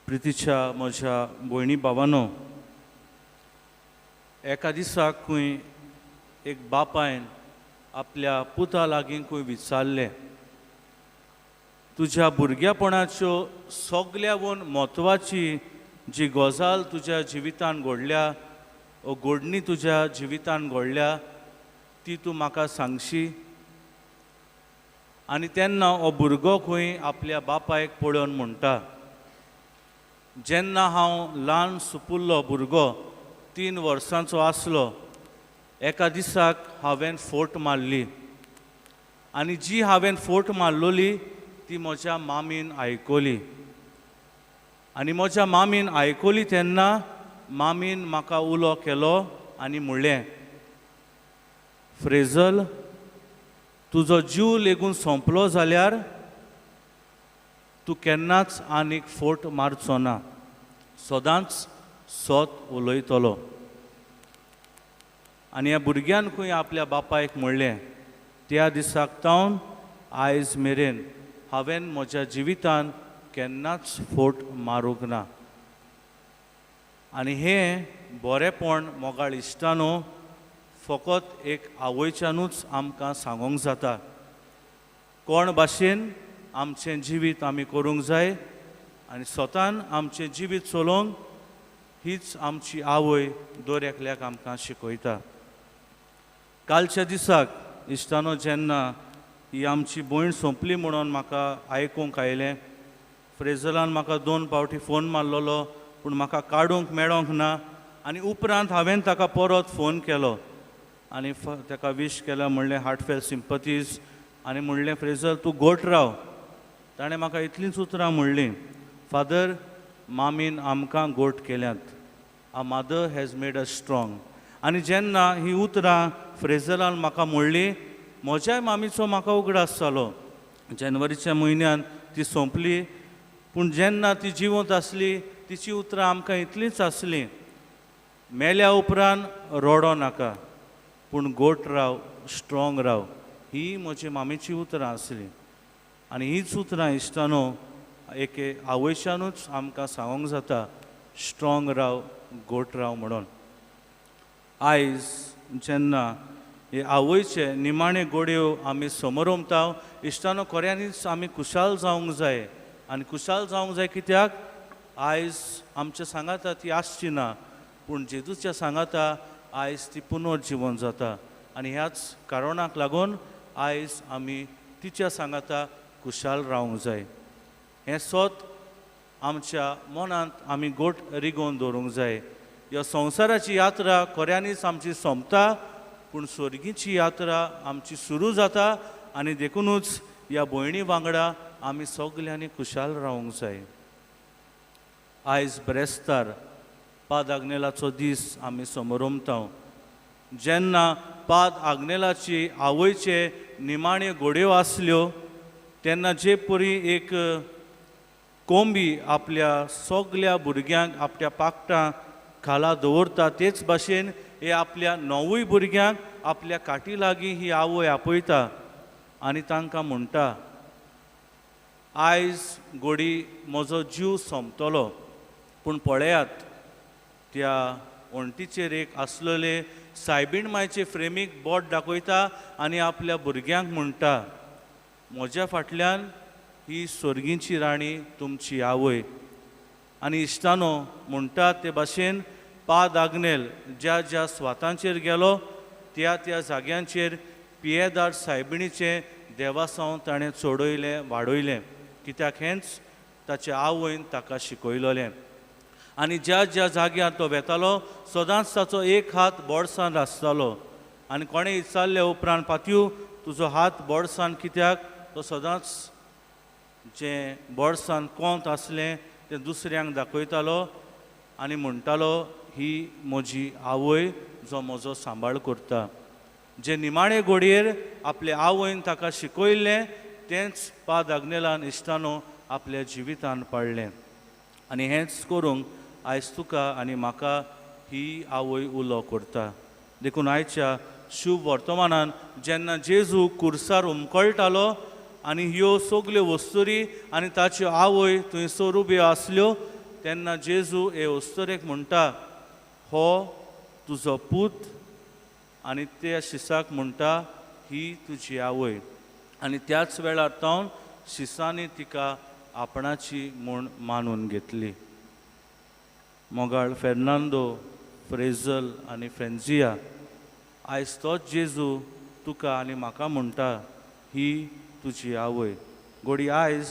प्रितीच्या म्हज्या भयणी भावांनो, एका दिसाक खंय एक बापायन आपल्या पुता लागीं खंय विचारलें, तुज्या भुरगेपणाच्यो सगळ्यावन म्हत्वाची जी गजाल तुज्या जिवितान घडल्या ओ घडणी तुज्या जिवितान घडल्या ती तूं म्हाका सांगशी. आनी तेन्ना हो भुरगो खंय आपल्या बापायक पळोवन म्हणटा, जेन्ना हांव ल्हान सुपुल्लो भुरगो 3 वर्सांचो आसलो, एका दिसाक हांवें फोट मारली आनी जी हांवें फोट मारलोली ती म्हज्या मामीन आयकली. आनी म्हज्या मामीन आयकली तेन्ना मामीन म्हाका उलो केलो आनी म्हणलें, फ्रेझल, तुजो जीव लेगून सोंपलो जाल्यार तूं केन्नाच आनीक फोट मारचो ना, सदांच सोत उलयतलो. आनी ह्या भुरग्यान खंय आपल्या बापायक म्हणलें, त्या दिसाक तावन आयज मेरेन हांवें म्हज्या जिवितान केन्नाच फोट मारूंक ना. आनी हें बरेंपण मोगाळ इश्टानो फकत एक आवयच्यानूच आमकां सांगूंक जाता. कोण भाशेन आमचें जिवीत आमी करूंक जाय आनी स्वतान आमचें जिवीत चलोवंक हीच आमची आवय दर एकल्याक आमकां शिकयता. कालच्या दिसाक इश्टानो जेन्ना ही आमची भयण सोंपली म्हणून म्हाका आयकूंक आयलें, फ्रेझलान म्हाका 2 फावटी फोन मारलोलो पूण म्हाका काडूंक मेळोंक ना. आनी उपरांत हांवें ताका परत फोन केलो आनी ताका विश केला, म्हणलें हार्टफेल सिंपथीज आनी म्हणलें, फ्रेझल तूं घट राव. ताणें म्हाका इतलींच उतरां म्हणलीं, फादर, मामीन आमकां घट केल्यात, a mother has made us strong. आनी जेन्ना ही उतरां फ्रेझलान म्हाका म्हणली, म्हज्याय मामीचो म्हाका उगडास जालो. जानेवारीच्या म्हयन्यान ती सोंपली, पूण जेन्ना ती जिवंत आसली तिची उतरां आमकां इतलींच आसलीं, मेल्या उपरांत रडो नाका पूण घट राव, स्ट्रॉंग राव. ही म्हजी मामीची उतरां आसलीं. आनी हीच उतरां इश्टानो एके आवयच्यानूच आमकां सांगूंक जाता, स्ट्रॉंग राव, घट राव म्हणून. आयज जेन्ना हे आवयचे निमाणे घडयो आमी समोरमता, इश्टानो खऱ्यांनीच आमी खुशाल जावंक जाय. आनी खुशाल जावंक जाय कित्याक? आयज आमच्या सांगाता ती आसची ना, पूण जेजूच्या सांगाता आयज ती पुनर्जीवन जाता. आनी ह्याच कारणाक लागून आयज आमी तिच्या सांगाता खुशाल रावंक जाय. हें सोत आमच्या मनांत आमी घट रिगोवन दवरूंक जाय. ह्या संवसाराची यात्रा खऱ्यांनीच आमची सोंपता, पूण स्वर्गीची यात्रा आमची सुरू जाता. आनी देखूनच ह्या भयणी वांगडा आमी सगल्यांनी खुशाल रावंक जाय. आयज ब्रेस्तार पाद आग्नेलाचो दीस आमी समोरमता. जेन्ना पाद आग्नेलाची आवयचे निमाणे घडयो आसल्यो तेन्ना जे परी एक कोंबी आपल्या सगल्या भुरग्यांक आपल्या पाकटां खाला दवरता, तेच भाशेन हे आपल्या 9 भुरग्यांक आपल्या काटी लागीं ही आवय आपयता आनी तांकां म्हणटा, आयज घडी म्हजो जीव सोंपतलो, पूण पळयात त्या वण्टीचेर एक आसलेले सायबीण मायचे फ्रेमीक बोट दाखयता आनी आपल्या भुरग्यांक म्हणटा, म्हज्या फाटल्यान ही स्वर्गीची राणी तुमची आवय. आनी इश्टानो म्हणटात ते भाशेन पाद आग्नेल ज्या ज्या स्वातांचेर गेलो त्या त्या जाग्यांचेर पियेदार सायबिणीचें देवासांव ताणें चडयलें, वाडयलें, कित्याक हेंच ताच्या आवयन ताका शिकयलोलें. आनी ज्या ज्या जाग्यार तो वेतालो सदांच ताचो एक हात बोडसान आसतालो. आनी कोणें विचारले उपरांत, पात्यूं तुजो हात बोडसान कित्याक? तो सदांच जें बोडसान कोंत आसलें तें दुसऱ्यांक दाखयतालो आनी म्हणटालो, ही म्हजी आवय जो म्हजो सांबाळ करता. जे निमाणे घडयेर आपल्या आवयन ताका शिकयल्लें तेंच पाद आग्नेलान इश्टानो आपल्या जिवितान पाळ्ळें. आनी हेंच करूंक आयज तुका आनी म्हाका ही आवय उलो करता. देखून आयच्या शुभ वर्तमानान जेन्ना जेजू कुर्सार उमकळटालो आनी ह्यो सगल्यो वस्तुरी आनी ताची आवय थंयसर उब्यो आसल्यो तेन्ना जेजू हे वस्तुरेक म्हणटा हो तुजो पूत आनी त्या शिसाक म्हणटा ही तुजी आवय आनी त्याच वेळार तावन शिसांनी तिका आपणाची म्हूण मानून घेतली. मोगाळ फेर्नांदो, फ्रेझल आनी फ्रेंजिया, आयज तोच जेजू तुका आनी म्हाका म्हणटा ही तुजी आवय. घोडी आयज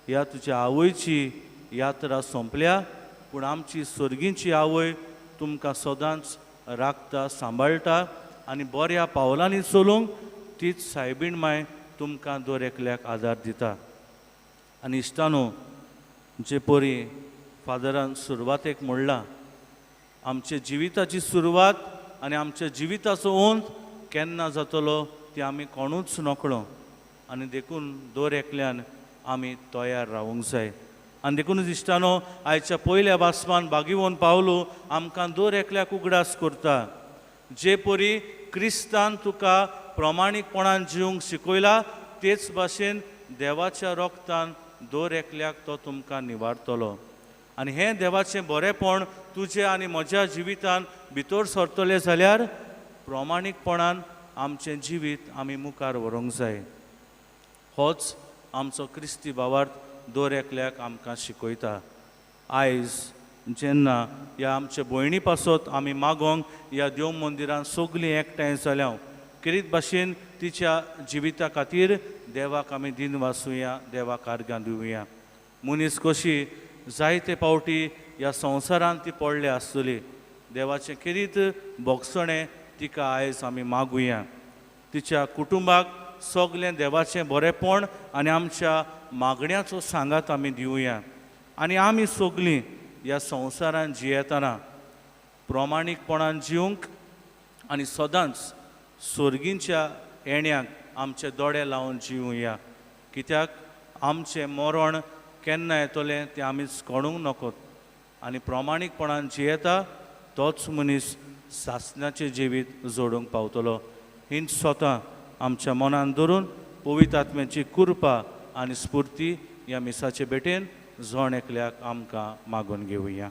ह्या तुज्या आवयची यात्रा सोंपल्या, पूण आमची सर्गीची आवय तुमकां सदांच राखता, सांबाळटा आनी बऱ्या पावलांनी चलूंक तीच सायबीण माय तुमकां दर एकल्याक आदार दिता. आनी इश्टानो, जे परी फादरान सुरवातेक म्हणलां, आमचे जिविताची सुरवात आनी आमच्या जिविताचो अंत केन्ना जातलो ती आमी कोणूच नकळो आनी देखून दर एकल्यान आमी तयार रावूंक जाय. आनी देखूनच इश्टानो, आयच्या पयल्या बासमान बागीवोन पावलो आमकां दर एकल्याक उगडास करता. जे परी क्रिस्तान तुका प्रमाणीकपणान जिवंक शिकयला तेच भाशेन देवाच्या रोगतान दर एकल्याक तो तुमकां निवारतलो. आनी हें देवाचें बरेंपण तुजें आनी म्हज्या जिवितान भितर सरतलें जाल्यार प्रमाणीकपणान आमचें जिवीत आमी मुखार व्हरूंक जाय. होच आमचो क्रिस्ती भावार्थ दर एकल्याक आमकां शिकयता. आयज जेन्ना ह्या आमच्या भयणी पासत आमी मागोंक ह्या देव मंदिरान सगलीं एकठांय जाल्या, कितें भाशेन तिच्या जिविता खातीर देवाक आमी दिन वासुया, देवाक आर्गां दिवया. मनीस कशी जायते पावटी ह्या संवसारांत ती पडली आसतली, देवाचें किरीत भोगसणें तिका आयज आमी मागुया. तिच्या कुटुंबाक सगलें देवाचें बरेंपण आनी आमच्या मागण्याचो सांगात आमी दिवया. आनी आमी सगलीं ह्या संवसारान जियेतना प्रमाणीकपणान जिवंक आनी सदांच सर्गींच्या येण्याक आमचे दोळे लावन जिवया. कित्याक आमचें मरण केन्ना येतलें तें आमीच कळूंक नकोत. आनी प्रमाणीकपणान जियेता तोच मनीस सासणाचें जिवीत जोडूंक पावतलो. हिंच स्वता आमच्या मनान धरून पवित्र आत्म्याची कृपा आनी स्फूर्ती ह्या मिसाचे भेटेन जण एकल्याक आमकां मागून घेवया.